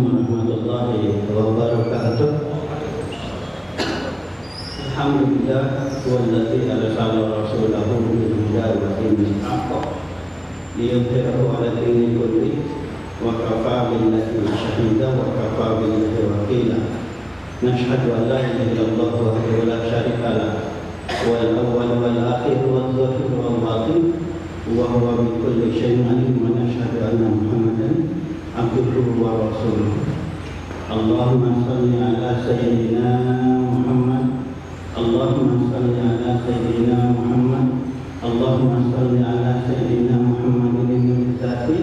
warahmatullahi wabarakatuh. Alhamdulillah walladzi arsala rasulahu bil huda wa dinil haqq liyudhhirahu 'ala dini kullihi wa kafaa billahi shahida wa kafaa billahi wakila. Nashhadu an la ilaha illallah wahdahu la syarika lah wal awwal wal akhir wal zahir wal batin wa huwa bi kulli syai'in alim wa nashhadu anna Muhammadan abduhu wa rasuluh. Allahumma salli ala sayyidina Muhammad, Allahumma salli ala sayyidina Muhammad, Allahumma salli ala sayyidina Muhammad bin Zati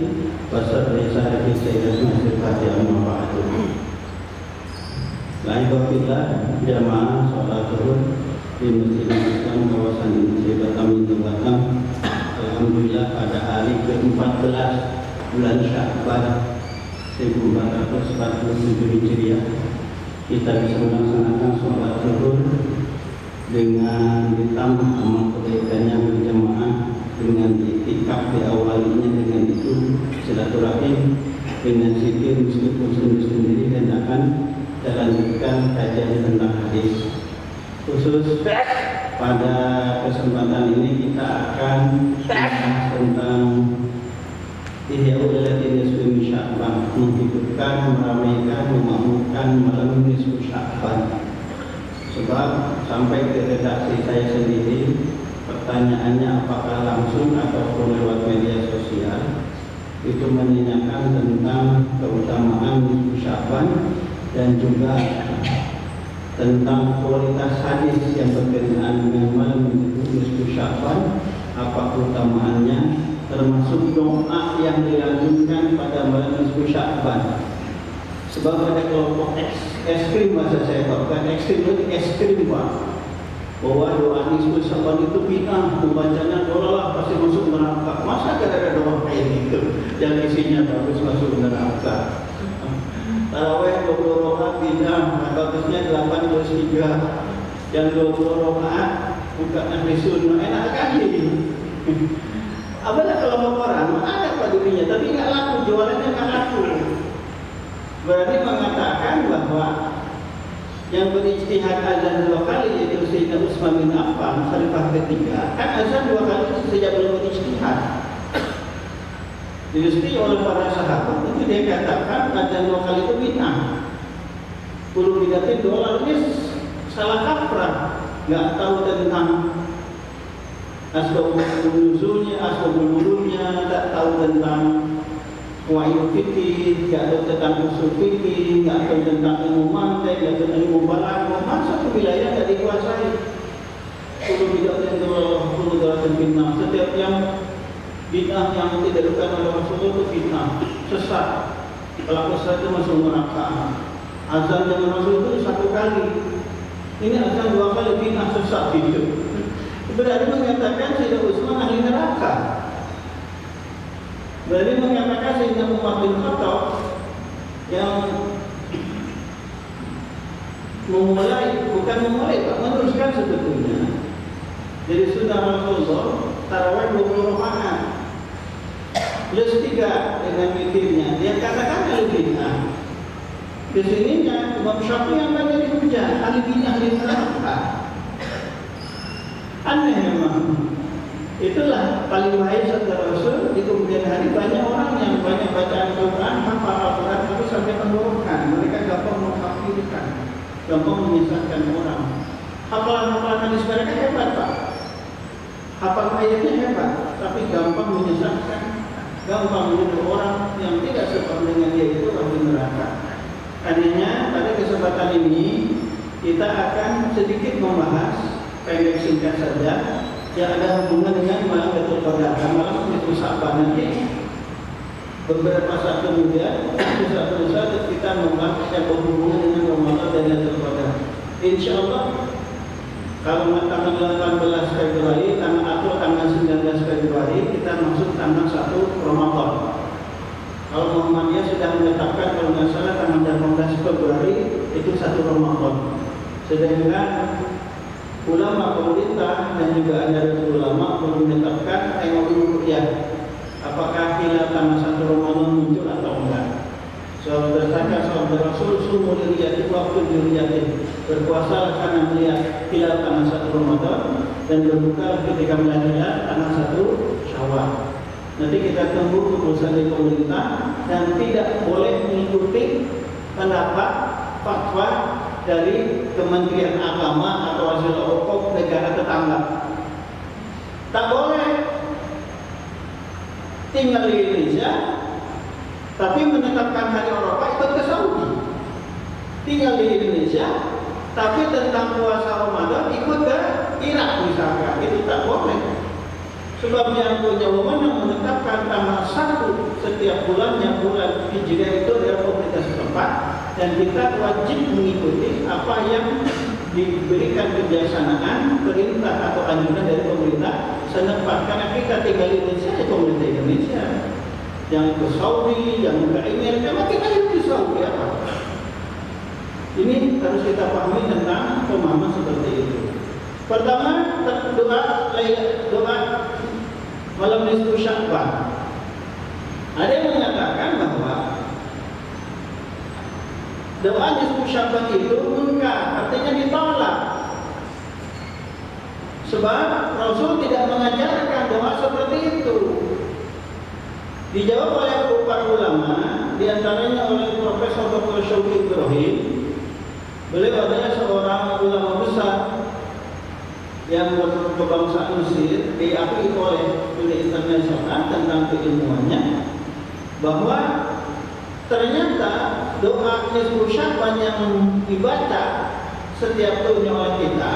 wa salli sahbihi sayyidina sifati amma ba'du. Alhamdulillah jamaah salat zuhur di Masjid Islam kawasan Masjid Batam Batam. Alhamdulillah pada hari ke-14 bulan Sya'ban 1447 Hijriah kita bisa melaksanakan sholat zuhur dengan ditambah amal kebaikannya berjamaah dengan itikaf diawalinya dengan itu silaturahim dengan zikir muslim sendiri dan akan kita lanjutkan kajian tentang hadis. Khusus pada kesempatan ini kita akan membahas tentang Ihya Ululatin Nisfu Sya'ban, menghidupkan, meramaikan, memakmurkan malam Nisfu Sya'ban. Sebab sampai ke redaksi saya sendiri, pertanyaannya apakah langsung ataupun lewat media sosial, itu menanyakan tentang keutamaan Nisfu Sya'ban dan juga tentang kualitas hadis yang berkenaan dengan malam Nisfu Sya'ban, apa keutamaannya, termasuk doa yang dilanjutkan pada malam Nisfu Sya'ban. Sebab ada kelompok ekstrim, masa saya bukan ekstrim, itu ekstrim Pak, bahwa doa Nisfu Sya'ban itu bid'ah, membacanya doa pasti masuk neraka. Masa ada doa kayak gitu yang isinya bagus masuk neraka? Tarawih 20 rakaat bid'ah, bagusnya 83, yang 20 rakaat bukan ahli sunnah, enak kali. Apalagi kalau orang ada pada dirinya, tapi nggak laku, jualannya nggak laku. Berarti mengatakan bahwa yang berijtihad azan 2 kali yaitu Sayyidina Utsman bin Affan, khalifah ketiga, kan azan 2 kali itu sejak belum berijtihad. Diusti oleh para sahabat itu dia katakan azan 2 kali itu bid'ah. Kulo bidatin doa ini salah kaprah, nggak tahu tentang asbabul nuzulnya, asbabul nurulnya, tak tahu tentang wahyu fikih, tak tahu tentang usul fikih, tak tahu tentang ilmu mantik, tak tahu ilmu balaghah. Masa itu wilayah tidak dikuasai. Kulo bidatin doa bid'ah. Setiap yang bid'ah yang tidak dilakukan oleh Rasulullah itu bid'ah, sesat. Kalau sesat itu masuk neraka. Azan zaman Rasul itu 1 kali. Ini azan 2 kali bid'ah, sesat itu. Berarti mengatakan Sayyidina Utsman ahli neraka. Berarti mengatakan Sayyidina Umar bin Khattab yang memulai, Pak, meneruskan sebetulnya. Jadi sudah Rasulullah tarawih 20 rakaat plus 3 dengan witirnya. Dia katakan ahli bid'ah. Kesininya Imam Syafi'i yang banyak dihujat, ahli bid'ah, ahli neraka. Aneh memang. Itulah paling baik setelah Rasul. Di kemudian hari banyak orang yang banyak bacaan Al-Quran, hafal Al-Quran itu sampai tenggorokan. Mereka gampang mengkafirkan, gampang menyesatkan orang. Hafalan hadis mereka hebat Pak, hafal ayatnya hebat, tapi gampang menyesatkan, gampang menuduh orang yang tidak seperti dengan dia itu ahli neraka. Karenanya pada kesempatan ini kita akan sedikit membahas, pendek singkat saja, yang ada hubungan dengan malam Lailatul Qadar. Malam Nisfu Sya'ban nanti beberapa saat kemudian, satu saat kita membahas yang berhubungan dengan Ramadan dan Lailatul Qadar. Insyaallah kalau tanggal 18 Februari, atau tanggal 19 Februari kita masuk tanggal 1 Ramadan. Kalau Muhammadiyah sudah menetapkan kalau nggak salah tanggal 18 Februari itu 1 Ramadan. Sedangkan ulama pemerintah dan juga ada ulama belum menetapkan tengok dulu ya apakah hilal tanggal 1 Ramadan muncul atau enggak. Sabda Rasul, sumu liriyatin waktu liriyatin, berpuasa karena melihat hilal tanggal 1 Ramadan dan berbuka ketika melihat hilal tanggal 1 Syawal. Nanti kita tunggu keputusan dari pemerintah dan tidak boleh mengikuti pendapat fatwa dari Kementerian Agama atau hasil okop negara tetangga. Tak boleh tinggal di Indonesia tapi menetapkan hari Arafah ikut ke Saudi. Tinggal di Indonesia tapi tentang puasa Ramadan ikut ke Irak misalkan. Itu tak boleh. Sebab yang punya wewenang menetapkan tanggal 1 setiap bulannya, bulan Hijriah itu adalah pemerintah setempat, dan kita wajib mengikuti apa yang diberikan kebijaksanaan, perintah atau anjuran dari pemerintah setempat. Karena kita tinggal di Indonesia, ya pemerintah Indonesia. Jangan ke Saudi, jangan ke Amerika, memang kita hidup di Saudi apa? Ini harus kita pahami tentang pemahaman seperti itu. Pertama, doa malam nisfu Sya'ban. Ada yang mengatakan bahwa doa nisfu Sya'ban itu munkar, artinya ditolak. Sebab Rasul tidak mengajarkan doa seperti itu. Dijawab oleh para ulama, diantaranya oleh Profesor Dr. Syauqi Ibrahim. Beliau adalah seorang ulama besar yang berkebangsaan Mesir, diakui oleh dunia internasional tentang keilmuannya, bahwa ternyata doa nisfu Sya'ban yang dibaca setiap tahunnya oleh kita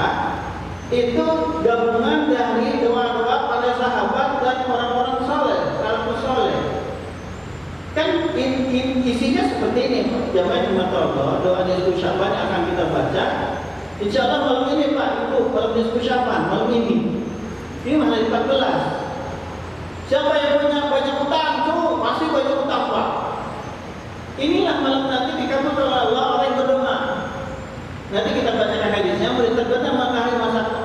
itu gabungan dari doa-doa para sahabat dan orang-orang saleh, salafus saleh. Kan isinya seperti ini, jamaah jemaat Allah, doa nisfu Sya'ban yang akan kita baca. Insya Allah malam ini Pak, itu malam nisfu Sya'ban, malam ini. Ini hari 14. Siapa yang punya banyak utang, tuh pasti banyak utang Pak. Inilah malam nanti dikabul oleh Allah orang yang berdoa. Nanti kita bacakan hadisnya, terkadang matahari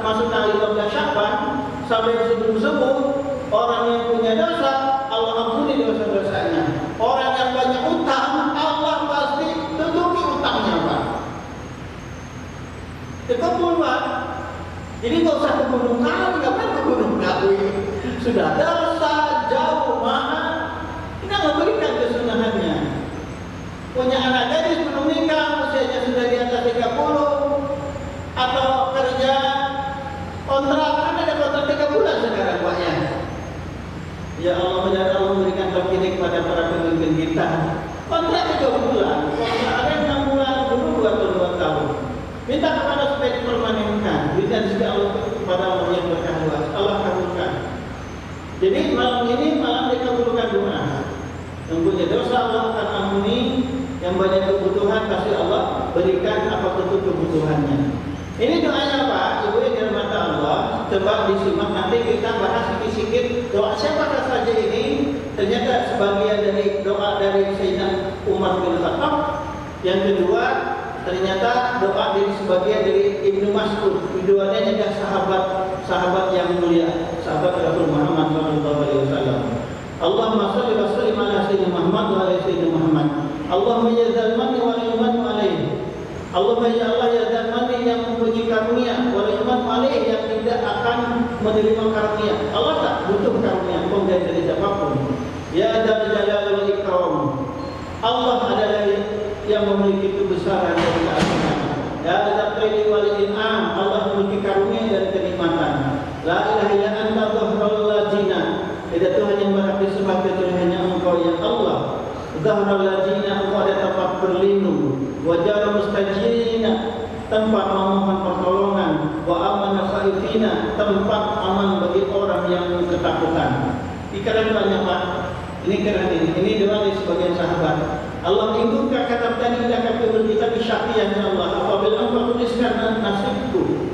masuk tanggal 15 Sya'ban sampai subuh-subuh, orang yang punya dosa Allah ampuni dosa-dosanya. Orang yang banyak utang Allah pasti tutupi utangnya Pak. Dikabul Pak. Jadi nggak usah ke Gunung Kawi, ngapain ke Gunung Kawi? Sudah dosa jauh mahal, kita nggak berikan kesunahannya. Punya anak gadis belum nikah, usianya sudah di atas 30, atau kerja kontrak, kan ada kontrak 3 bulan sekarang Pak ya. Ya Allah, mudah Allah memberikan taufik kepada para pemimpin kita. Kontrak 3 bulan, kontrak ada yang 6 bulan, dulu 2 atau 2 tahun. Minta kepada supaya dipermanenkan, berikan juga Allah kepada Allah yang berkah luas. Allah kabulkan. Jadi malam ini malam dikabulkan doa. Yang punya dosa Allah akan ampuni, yang banyak kebutuhan pasti Allah berikan apa bentuk kebutuhannya. Ini doanya Pak, Ibu yang dirahmati Allah. Coba disimak, nanti kita bahas sedikit doa siapakah saja ini. Ternyata sebagian dari doa dari Sayyidina Umar bin Khattab. Yang kedua, ternyata doa dari sebagian dari Ibnu Mas'ud. Keduanya adalah sahabat yang mulia, sahabat Rasul Muhammad SAW. Allahumma shalli wa sallim ala Sayyidina Muhammad wa ala Sayyidina Muhammad. Allahumma ya dzal manni wal iman alaihi. Allahumma ya Allah ya dzal manni yang mempunyai karunia wal iman alaihi, yang tidak akan menerima karunia. Allah tak butuh karunia pun dari siapapun. Ya dzal jalal wal ikram. Allah adalah yang memiliki kebesaran dan keagungan. Ya dzal qaili wal in'am. Allah memiliki karunia dan kenikmatan. La ilaha illa anta dhahrul ladzina. Tidak Tuhan yang berhak disembah kecuali hanya Engkau ya Allah. Dhahrul ladzina, Engkau ada tempat berlindung. Wa jarul mustajirina, tempat memohon pertolongan. Wa amanul khaifina, tempat aman bagi orang yang ketakutan. Dikira banyak Pak. Ini keren ini doa dari sebagian sahabat. Allah lindungkan kata tadi akan kubur kita bisyakian ya Allah. Apabila Engkau tuliskan nasibku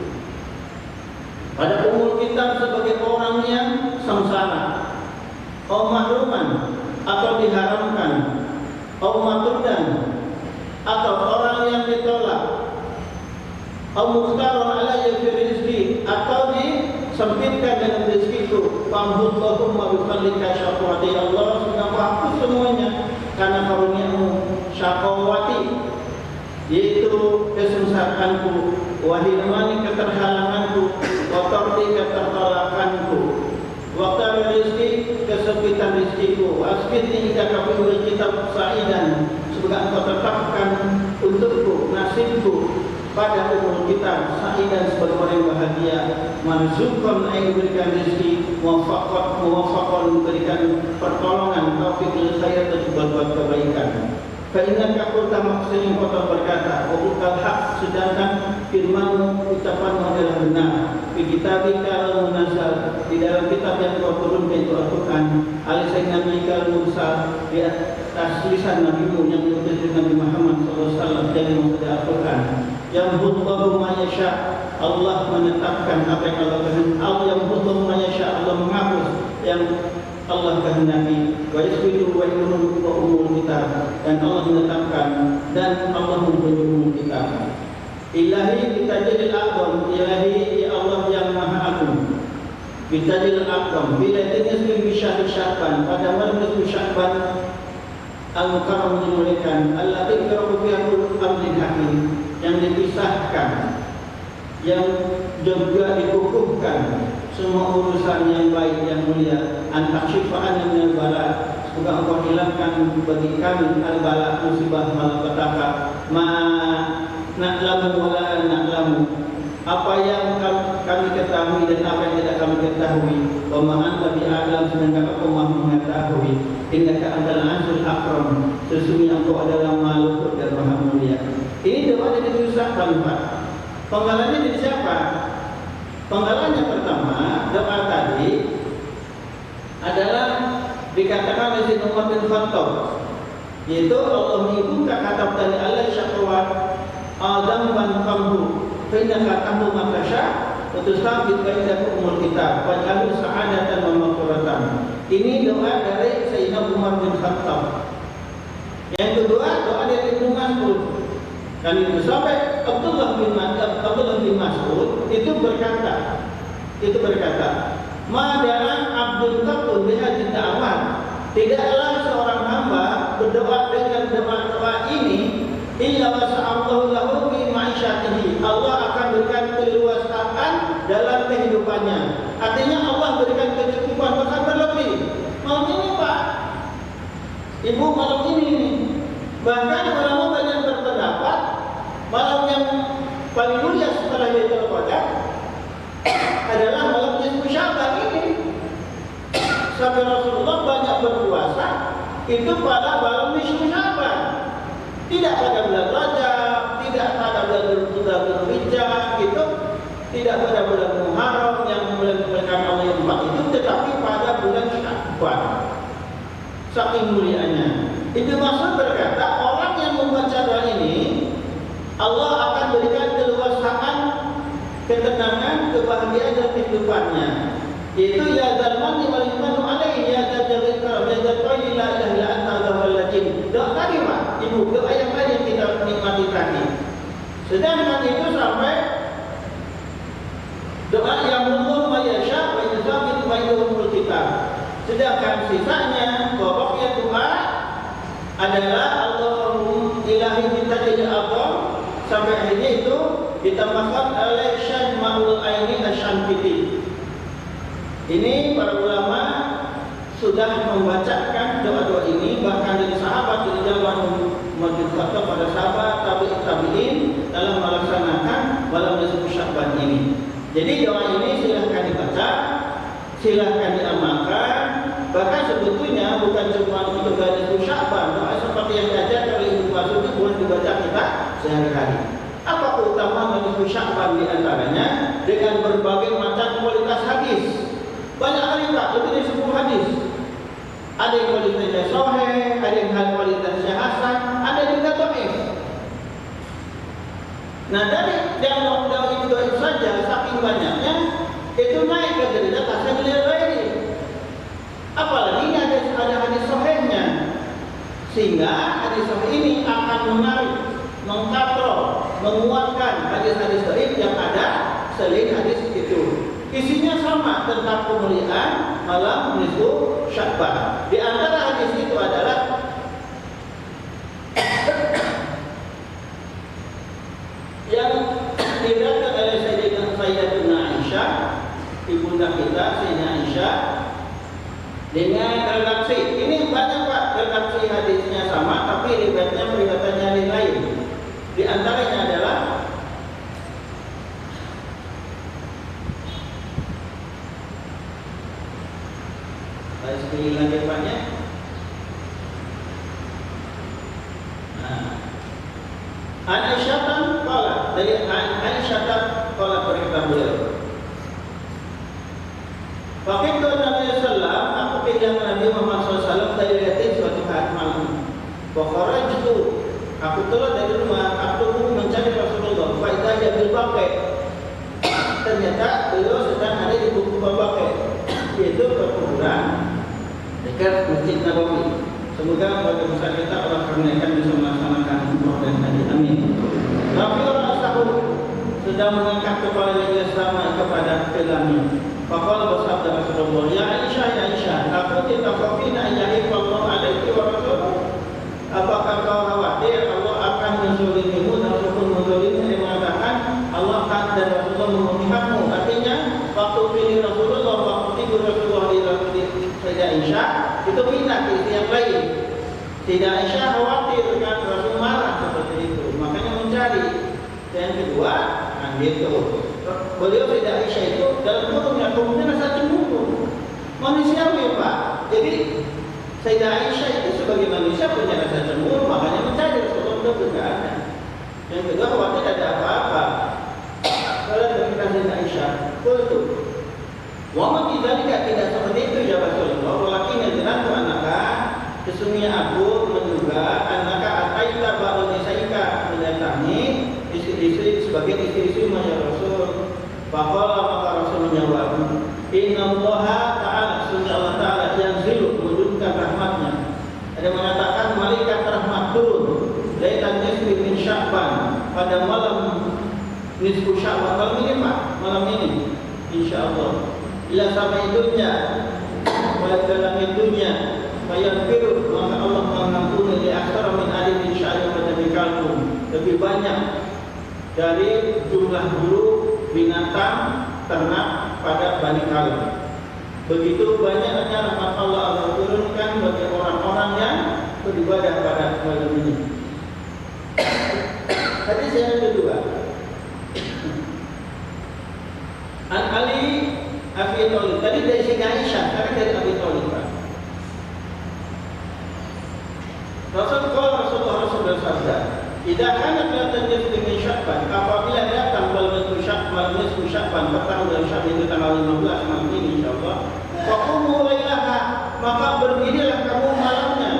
pada umur kita sebagai orang yang sengsara, mahruman atau diharamkan, matrudan atau orang yang ditolak, mukhtaran alayya fi rizqi, atau disempitkan dengan rezekiku. Fahmullahumma bi fadlika syafa'ati Allah, sudah hapus semuanya karena karunia-Mu syaqawati, yaitu kesengsaraanku, wa hirmani keterhalanganku, wa tardi ketertolakanku, wa qala rizki kesempitan rizkiku, asbitni ida kafiul kitab sa'idan, semoga engkau tetapkan untukku nasibku pada umur kita sa'idan sebagai orang yang bahagia, marzukon yang memberikan rezeki, muwafaqon memberikan pertolongan, taufik lil khair dan berbuat kebaikan. Fa'inna kakulta maksudnya kau berkata, wabukal haq, sedangkan firmanmu ucapanmu adalah benar. Di kitabika al-munazal, di dalam kitab yang kau turunkan itu Al-Quran, alisai Nabi kal-mursal, di atas lisan Nabimu yang diutus Nabi Muhammad SAW dari maksud Al-Quran. Yang hudlahu ma yasha, Allah menetapkan apa yang Allah kehendaki. Yang hudlahu ma yasha, Allah menghapus yang Allah kehendaki. Wa yasbitu wa yurun wa umur kita, dan Allah menetapkan dan Allah mempunyai umur kita. Ilahi bitajil al-aqam, ilahi ya Allah yang maha agung. Bitajil al-aqam, bila tinasbih bisyahri sya'ban, pada malam nisfu sya'ban al-mukarram dimuliakan, allati karabu bihakul amrin hakim, yang dipisahkan, yang juga dikukuhkan semua urusan yang baik yang mulia. Antaksifa'an minal bala, semoga engkau hilangkan bagi kami al-bala, musibah malapetaka, ma na'lamu wa la na'lamu, apa yang kami ketahui dan apa yang tidak kami ketahui. Wa ma anta bi'alam, sedangkan engkau maha mengetahui. Innaka antal azizul akram, sesungguhnya engkau adalah maha luhur dan maha mulia. Ini doa dari Sya'ban, Pak. Penggalannya dari siapa? Penggalannya pertama, doa tadi adalah dikatakan oleh Sayyidina Umar bin Khattab, yaitu Allah mengibuka kata tadi Allah syaqwa Adam ban kamhu, fa inna katahu makasha wa tusabit bainakum umul kitab wa jalu sa'adatan wa maghfiratan. Ini doa dari Sayyidina Umar bin Khattab. Yang kedua, doa dari Ibnu Mas'ud. Dan itu sampai Abdullah bin Mas'ud itu berkata, Madaran Abdul Qatun bihadid da'wat, tidaklah seorang hamba berdoa dengan doa ini illa wasa'allahu lahu fi ma'isyatihi, Allah akan berikan keluasaan dalam kehidupannya. Artinya Allah berikan kecukupan, bahkan berlebih. Malam ini Pak, Ibu, malam ini bahkan ulama banyak berpendapat malam yang paling mulia setelah Lailatul Qadar adalah malam nisfu Sya'ban ini. Sampai Rasulullah banyak berpuasa itu pada malam nisfu Sya'ban, tidak pada bulan Rajab, tidak pada bulan Dzulhijjah, itu tidak pada bulan Muharram yang bulan Allah yang 4 itu, tetapi pada bulan Sya'ban. Saking mulianya. Itu maksud berkata, orang yang membaca doa ini Allah akan berikan keluasaan, ketenangan, kebahagiaan dalam kehidupannya. Yaitu ya dzalman wal imanu alaihi, ya dzal karam, ya dzal la ilaha illa anta dzal lajin. Doa tadi Pak, Ibu, doa yang tadi yang kita nikmati tadi. Sedangkan itu sampai doa yang mundur mayasya wa yuzabit bainahum kita. Sedangkan sisanya pokoknya doa adalah Allahumma ilahi bitajil Allah, sampai akhirnya itu ditambahkan oleh Syekh Ma'ul Aini Asy-Syamkiti. Ini para ulama sudah membacakan doa-doa ini, bahkan dari sahabat dari zaman Umar pada sahabat tabi'in dalam melaksanakan malam nisfu Sya'ban ini. Jadi doa ini silahkan dibaca, silahkan diamalkan. Bahkan sebetulnya bukan cuma untuk nisfu Sya'ban, doa seperti yang diajarkan oleh Ibnu Mas'ud itu boleh dibaca kita sehari-hari. Apa keutamaan nisfu Sya'ban di antaranya? Dengan berbagai macam kualitas hadis. Banyak kali Pak, lebih dari 10 hadis. Ada yang kualitasnya sahih, ada yang kualitasnya hasan, ada juga dhaif. Nah, dari yang dhaif saja saking banyaknya itu naik ke derajat hasan li ghairi. Apalagi ada hadis sahihnya. Sehingga hadis sahih ini akan menarik, mengkatrol, menguatkan hadis-hadis dhaif yang ada selain hadis itu. Isinya sama tentang kemuliaan malam nisfu Sya'ban. Di antara hadis itu adalah bunda kita Sayyidina Aisyah dengan redaksi. Ini banyak Pak, redaksi hadisnya sama tapi riwayatnya lain. Di antaranya adalah saya sekali lagi Paknya. Aisyah qala, dari Aisyah qala berkata beliau, Waktu Nabi Sallam, aku pegang Nabi Muhammad SAW dari lihatin suatu hari malam. Pokoknya itu, aku telah dari rumah, aku pun mencari Rasulullah. Faidah Jabil Baqi. Ternyata beliau sedang ada di buku Baqi, yaitu perkuburan dekat Masjid Nabawi. Semoga bagi besar kita Allah karuniakan bisa melaksanakan umrah dan haji. Amin. Rafiul Asahur sedang mengangkat kepala Islam kepada filmnya. Faqala bersabda Rasulullah, Ya Aisyah, aku tidak kafina ayyahifallahu alaiki wa rasuluh. Apakah kau khawatir Allah akan menzalimimu dan Rasul menzalimimu? Dia mengatakan Allah akan dan Rasulullah memihakmu. Artinya waktu pilih Rasulullah, waktu tidur Rasulullah di Sayyidah Aisyah itu pindah ke istri yang lain. Sayyidah Aisyah khawatir kan Rasul marah seperti itu, makanya mencari. Dan kedua, gitu. Beliau Sayyidah Aisyah itu dalam turunnya kemudian rasa cemburu manusiawi Pak. Jadi Sayyidah Aisyah itu sebagai manusia punya rasa cemburu, makanya mencari Rasulullah itu tidak ada. Yang kedua khawatir ada apa-apa. Kalau berkata Sayyidah Aisyah, betul. Wama tidak seperti itu ya Rasulullah. Walakin yadrantu anaka, sesungguhnya aku menduga anaka ataita ba'u nisaika mendatangi istri-istri sebagai istri-istri ya Rasul. Faqala maka Rasul menjawab, Inna Allah Ta'ala, sesungguhnya Allah Ta'ala yanzilu menurunkan rahmatnya. Ada mengatakan malaikat rahmat turun laitan nisfi min Sya'ban, pada malam nisfu Sya'ban, malam ini Pak, malam ini insyaallah. Ila sampai dunia, pada dalam dunia, fayaghfiru, maka Allah mengampuni li aktsara min adadin sya'rin wa tabikalkum, lebih banyak dari jumlah bulu binatang ternak pada Bani Kalb. Begitu banyaknya rahmat Allah turunkan bagi orang-orang yang beribadah pada malam ini. Hadis yang kedua, An Ali Abi Thalib, tadi dari Sayyidah Aisyah, sekarang dari Abi Thalib. Rasulullah bersabda, "Idza kanat la tajid min Sya'ban," apabila datang bulan Sya'ban, petang dari Sya'ban itu tanggal 15 malam ini insyaallah, faqumu lailaha, maka berdirilah kamu malamnya.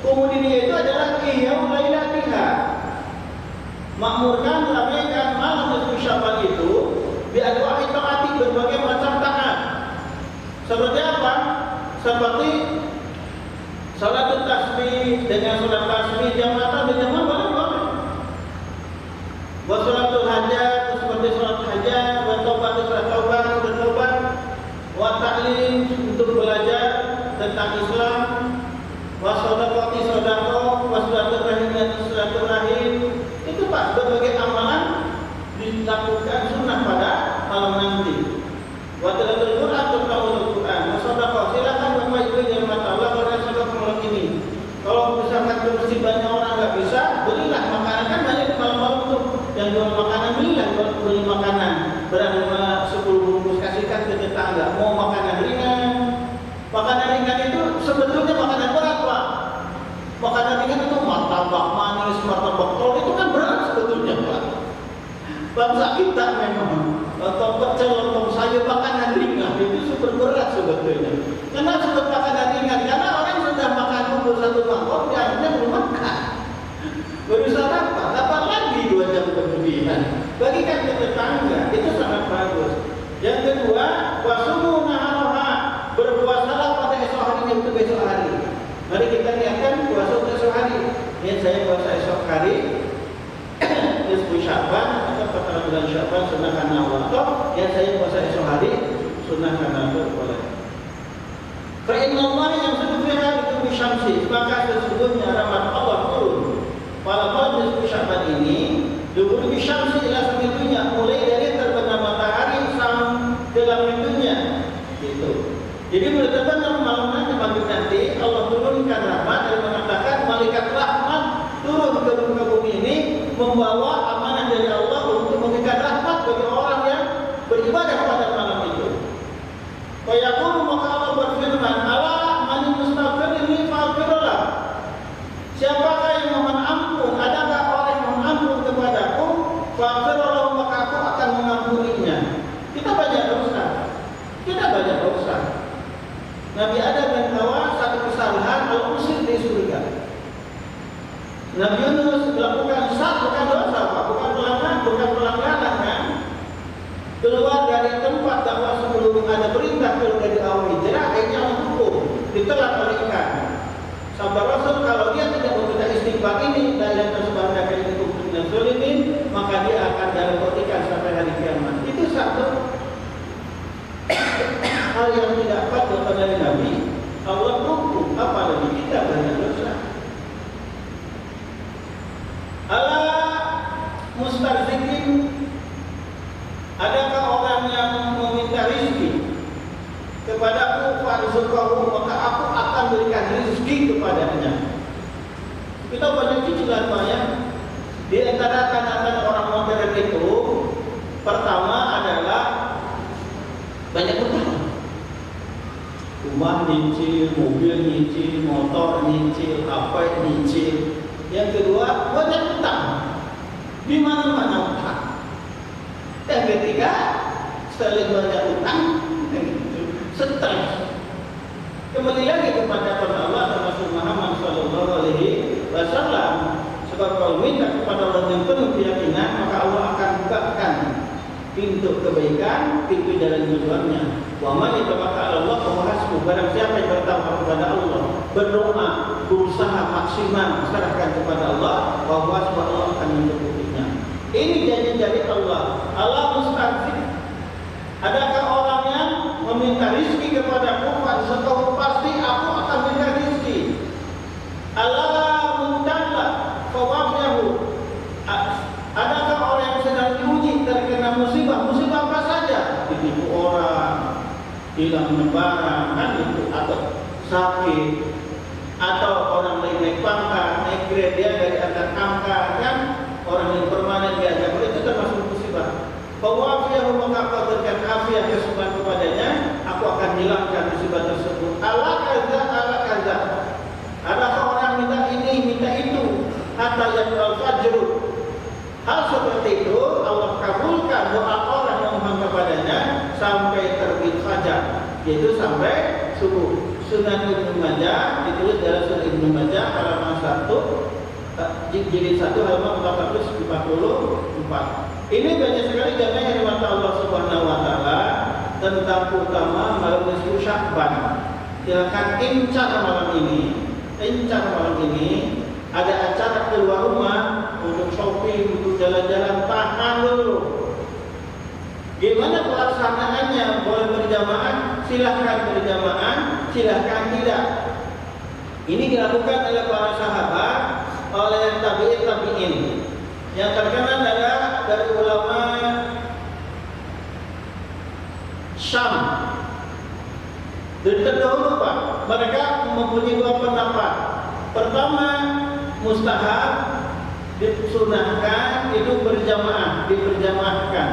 Kemudian itu adalah qiyam lailatiha. Makmurkan ramaikan malam Sya'ban itu bi anwa'i taati, berbagai macam taat. Seperti apa? Seperti salat tasbih, dengan salat tasbih jamaah boleh. Wa salatul hajat, seperti salat hajat, wa taubat, wa ta'lim, untuk belajar tentang Islam, wa sedekah, wa silaturahim. Itu Pak, berbagai amalan dilakukan sunnah pada malam nanti. Wa tilawatul Quran, tilawahul Quran, wa sedekah, silakan Bapak Ibu yang mata Allah pada sedekah malam ini. Kalau misalkan masih banyak orang nggak bisa, belilah makanan, kan banyak malam-malam tuh yang jual makanan, belilah beli makanan. Berapa 10 bungkus kasihkan ke tetangga. Mau makanan ringan. Makanan ringan itu sebetulnya makanan berat Pak. Makanan ringan itu martabak manis, martabak telur, itu kan berat sebetulnya Pak. Bangsa kita memang lontong pecel, lontong sayur, makanan ringan itu super berat sebetulnya. Kenapa sebut makanan ringan? Karena orang sudah makan bubur satu mangkok, dia belum makan. Baru sarapan, dapat lagi 2 jam kemudian. Bagikan ke tetangga, itu sangat bagus. Yang kedua, wasumu naharoha, berpuasalah pada esok harinya, itu besok hari. Mari kita niatkan puasa esok hari. Niat saya puasa esok hari, nisfu Sya'ban atau pertengahan bulan Sya'ban sunnah karena Allah. Yang saya puasa esok hari sunnah karena Allah boleh. Fa inna Allah yang sebenarnya itu bisyamsi, maka sesungguhnya rahmat Allah turun. Pada nisfu Sya'ban ini dulu bisyamsi ila samitunya, mulai dari terbenam matahari sampai dalam itunya Jadi menetapkan malam nanti Allah turunkan rahmat dan mengatakan malaikat rahmat turun ke muka bumi ini membawa amanah dari Allah untuk memberikan rahmat bagi orang yang beribadah pada malam itu. Wa yaqulu, maka Allah berfirman, ala man yastaghfiruni faghfirlah. Siapakah yang mohon ampun? Adakah orang yang mohon ampun kepadaku? Faghfirlah, maka aku akan mengampuninya. Kita banyak dosa. Nabi Adam dan Hawa satu kesalahan usir di surga. Nabi Yunus melakukan bukan dosa, bukan pelanggaran kan? Keluar dari tempat dakwah sebelum ada perintah keluar dari awal hijrah, akhirnya hukum ditelan oleh ikan. Sahabat Rasul kalau dia tidak meminta istighfar ini dan yang tersebar dari itu dan solimin, maka dia akan dalam ikan sampai hari kiamat. Itu satu hal yang tidak patut dari Nabi. Allah hukum, apalagi kita banyak dosa. Ala mustarzikin, adakah orang yang meminta rizki kepadaku, farzuqahu, maka aku akan berikan rizki kepadanya. Kita banyak cicilan banyak. Di antara kanan orang modern itu, pertama adalah banyak utang. Rumah nyicil, mobil nyicil, motor nyicil, apa nyicil. Yang kedua, banyak utang. Di mana-mana utang. Yang ketiga, setelah banyak utang, stres. Kembali lagi kepada Allah dan Rasul Muhammad sallallahu alaihi wasallam. Sebab kalau minta kepada Allah yang penuh keyakinan, maka Allah akan bukakan pintu kebaikan, pintu jalan tujuannya. Wa man yatawakkal 'ala Allah fa huwa hasbuh. Barang siapa yang bertawakal kepada Allah, berdoa, berusaha maksimal serahkan kepada Allah, bahwa Allah akan mencukupkannya. Ini janji dari Allah. Allah mustaqim. Adakah orang yang meminta rizki kepadaku, setahu pasti aku akan berikan rizki. Allah muntalla fawafyahu. Adakah orang yang sedang diuji terkena musibah apa saja, ditipu orang, hilang barang, kan itu, atau sakit, atau orang lain naik pangkat, naik grade dia dari angkat angka, kan orang yang permanen diajak, itu termasuk musibah. Fawafyahu, maka aku berikan afiat kesembuhan kepadanya, aku akan hilangkan musibah tersebut. Ala kaza. Adakah orang minta ini, minta itu, hatta yaqul fajr. Hal seperti itu Allah kabulkan doa orang yang memohon kepadanya sampai terbit fajar, yaitu sampai subuh. Sunan Ibnu Majah ditulis dalam Sunan Ibnu Majah halaman 1 jilid 1 halaman 444. Ini banyak sekali jamaah yang dimata Allah Subhanahu wa taala tentang utama malam nisfu Sya'ban. Silakan incar malam ini. Ada acara keluar rumah untuk shopping, untuk jalan-jalan, tahan dulu. Gimana pelaksanaannya? Boleh berjamaah? Silahkan berjamaah, silahkan tidak. Ini dilakukan oleh para sahabat, oleh tabi'in. Yang terkenal adalah dari ulama Syam. Dari terdahulu Pak, mereka mempunyai dua pendapat. Pertama, mustahab, disunahkan itu diberjamaahkan.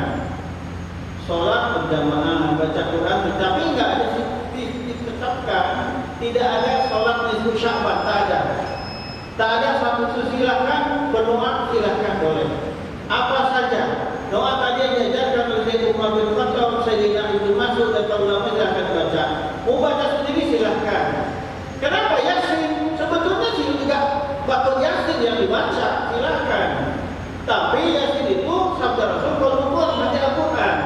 Sholat berjamaah, baca Quran, tapi enggak ada ditetapkan. Tidak ada sholat nisfu Sya'ban, tak ada. Tak ada satu silakan berdoa, silakan boleh. Apa saja doa tadi yang diajarkan oleh Sayyidina Umar bin Khattab, Sayyidina Ibnu Mas'ud dan para ulama silakan baca. Mau baca sendiri silakan. Kenapa Yasin? Sebetulnya sih juga batul Yasin yang dibaca, silakan. Tapi Yasin itu sabda Rasul kalau baca Al-Quran.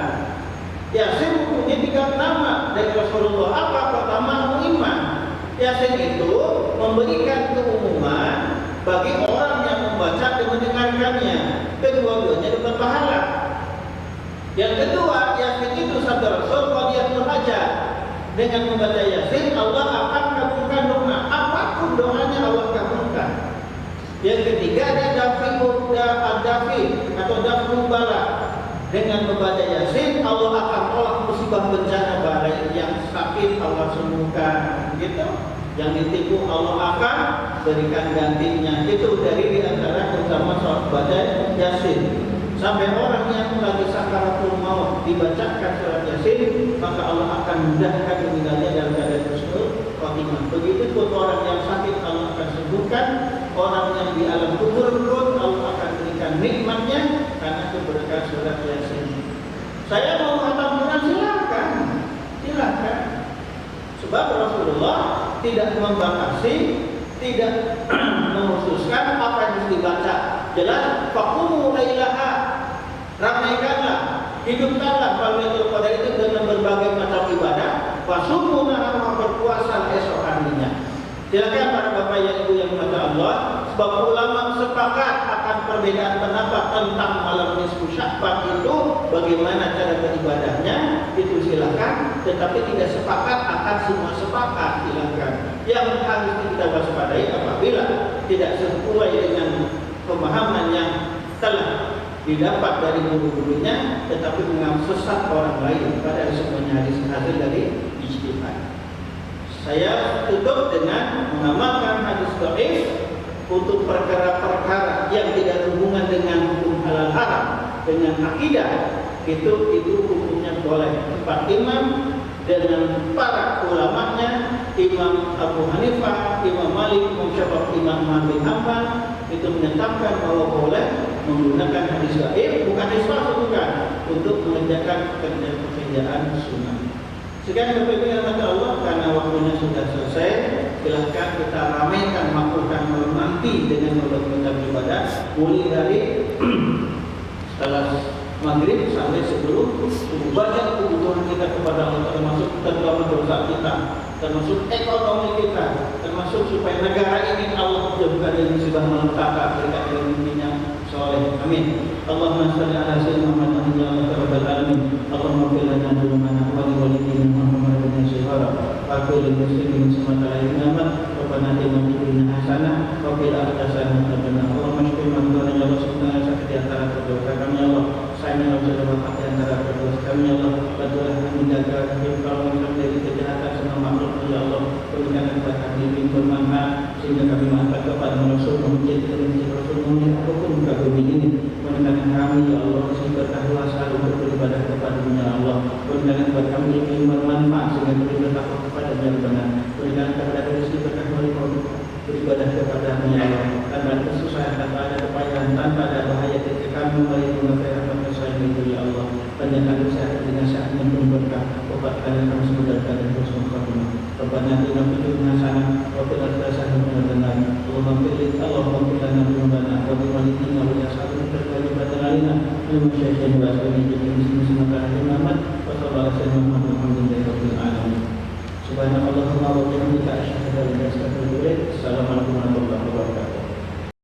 Yasin mempunyai 3 nama dari Rasulullah. Apa? Pertama, iman. Yasin itu memberikan keumuman bagi orang yang membaca dan mendengarkannya. Kedua-duanya dapat pahala. Yang kedua, Yasin itu sabda Rasul qadiyatul hajat. Dengan membaca Yasin, Allah akan kabulkan doa. Apapun doanya Allah kabulkan. Yang ketiga, ada dafi atau daful bala. Dengan membaca Yasin, Allah akan tolak musibah bencana bahaya yang sakit Allah gitu. Yang ditipu Allah akan berikan gantinya. Itu dari diantara utama sholat badai Yasin. Sampai orang yang lagi sakaratul maut dibacakan surat Yasin, maka Allah akan mudahkan meninggalnya dalam keadaan husnul khotimah. Begitupun orang yang sakit Allah akan sembuhkan, orang yang di alam kubur pun Allah akan berikan nikmatnya karena keberkahan surat Yasin. Saya mau khatam Quran, silakan, silakan. Sebab Rasulullah tidak membatasi, tidak mengkhususkan apa yang harus dibaca. Jelas, faqumu lailaha, ramaikanlah, hidupkanlah Lailatul Qadar itu dengan berbagai macam ibadah. Wasumu nahar, berpuasa esok harinya. Silakan para bapak yang ibu yang mata Allah. Sebab ulama sepakat akan perbedaan pendapat tentang malam nisfu Sya'ban itu bagaimana cara beribadahnya, itu silakan. Tetapi tidak sepakat akan semua sepakat, silakan. Yang harus kita waspadai apabila tidak sesuai dengan pemahaman yang telah didapat dari guru-gurunya, tetapi mengambil sesat orang lain. Pada semuanya hadis hasil dari ijtihad. Saya tutup dengan mengamalkan hadis dhaif untuk perkara-perkara yang tidak hubungan dengan hukum halal haram, dengan akidah, itu hukumnya boleh. Empat imam dengan para ulamanya, Imam Abu Hanifah, Imam Malik, Imam Syafi'i, Imam Ahmad bin Hanbal, itu menyatakan bahwa boleh menggunakan hadis dhaif, bukan hadis palsu, bukan, untuk mengerjakan pekerjaan sunnah. Sekian kepentingan mata Allah, karena waktunya sudah selesai. Silahkan kita ramaikan makruhkan malam nanti dengan berbagai ibadah, mulai dari setelah maghrib sampai sebelum banyak kebutuhan kita kepada Allah, termasuk terutama dosa kita, termasuk ekonomi kita, termasuk supaya negara ini Allah jauhkan dari musibah malapetaka, berkat ilmunya soleh. Amin. Allahumma shalli ala sayyidina Muhammad ya rabbal alamin. Allahumma qil lana dhunubana wa li walidina Muhammad bin Syihara wa qil lil muslimin sementara iman Rabbana atina fid dunya hasanah wa fil akhirati hasanah. Allahumma shfi man ya Rasulullah sakit di antara kedua kami ya Allah. Sayangnya Allah wafat di antara kedua kami ya Allah. Bantulah kami menjaga kalau dari kejahatan semua makhluk ya Allah. Berikan kepada kami bermanfaat sehingga kami manfaat kepada Rasul, menjadi Rasul, apapun kami ini. Berikan kami ya Allah bertakwa selalu beribadah kepada-Nya ya Allah. Berikan kepada kami ilmu bermanfaat sehingga kami bertakwa kepada-Nya benar. Berikan kepada kami bertakwa beribadah kepada-Nya ya Allah. Tanpa ada kesusahan, tanpa ada kepayahan, tanpa ada bahaya ketika kami meraih rahmat Kasih itu ya Allah. Panjangkan usaha dengan saat yang penuh berkah. Obatkan kami semua dan terus memperbaiki. Rabbana atina fid dunya hasanah wa fil akhirati hasanah wa qina Allahumma qil lana dhunubana wa li walidina wa li ashabina wa alaina min syai'in wa asbina min sementara Muhammad wa sallallahu alaihi wa sallam. Subhanallahumma wa bihamdika asyhadu an la ilaha illa anta